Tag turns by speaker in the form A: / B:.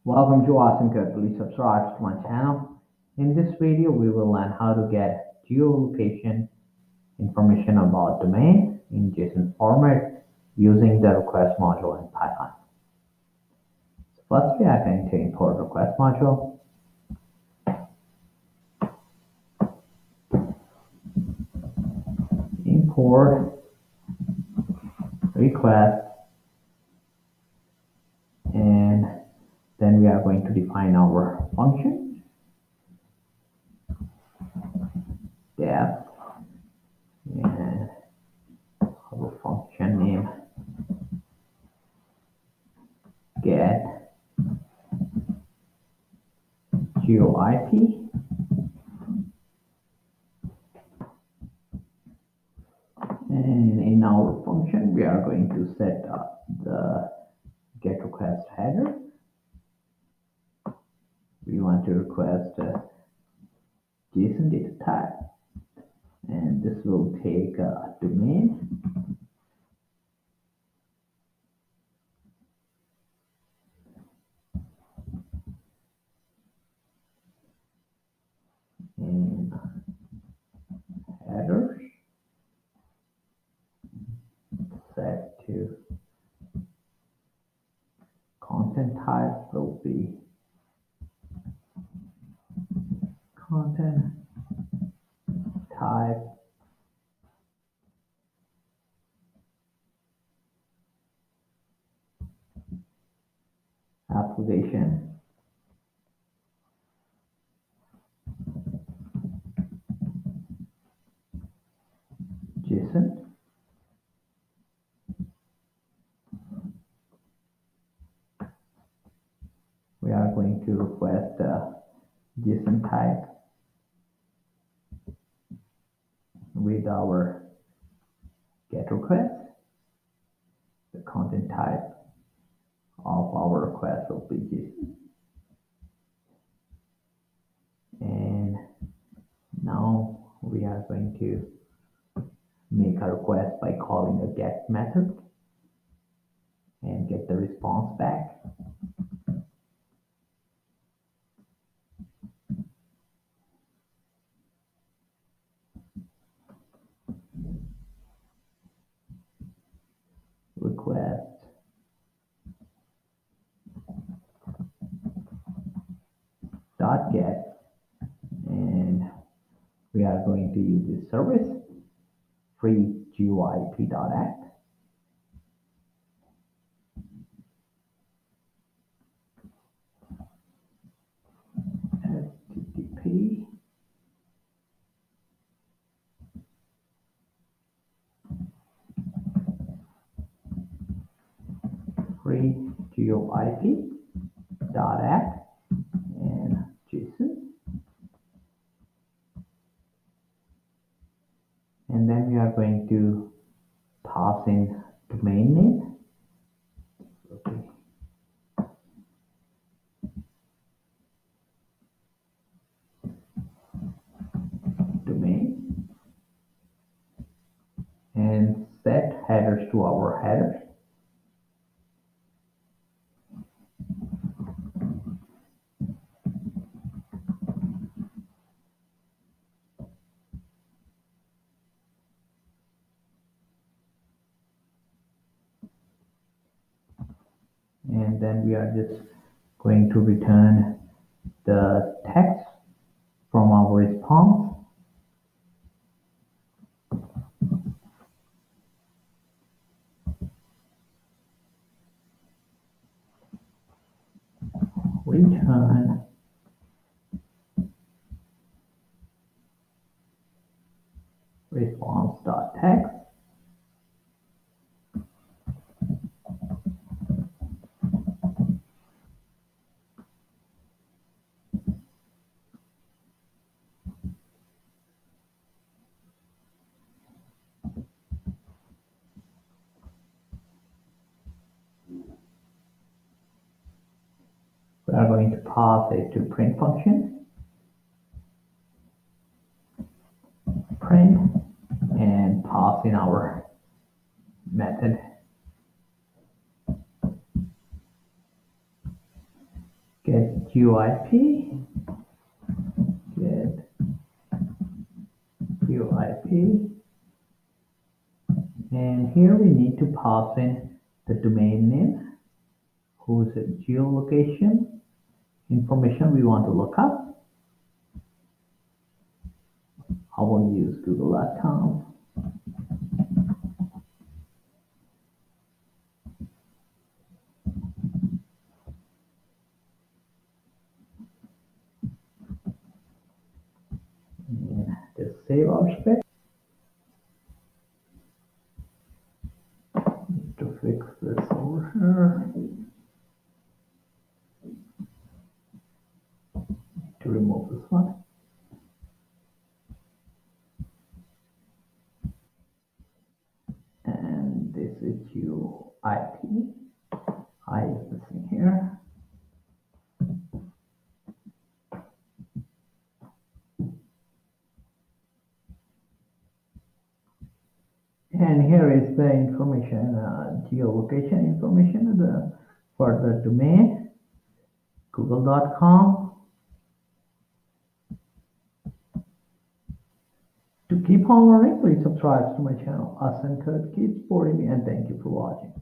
A: Welcome to Awesome Code. Please subscribe to my channel. In this video, we will learn how to get geolocation information about domain in JSON format using the request module in Python. So first, we are going to import request module. Import request, and then we are going to define our function def, and our function name get geoIP, and in our function we are going to set up the get request header. We want to request a JSON data type, and this will take a domain, and headers set to content type will be content type application, JSON, we are going to request a JSON type with our get request. The content type of our request will be JSON. And now we are going to make a request by calling a get method and get the response back. Request dot get, and we are going to use this service free geoip.act. http free geoip.act and JSON, and then we are going to pass in domain name. Okay. Domain, and set headers to our headers. And then we are just going to return the text from our response. Return response.text, we are going to pass it to print function, print, and pass in our method get UIP, get UIP, and here we need to pass in the domain name, whose geolocation information we want to look up. I will use google.com. And just save our spec. Need to fix this over here. Need to remove this one. And this is UIP. I is missing here. And here is the information, geolocation information for the domain, google.com. To keep on learning, please subscribe to my channel. Asan Kurt, keep supporting me, and thank you for watching.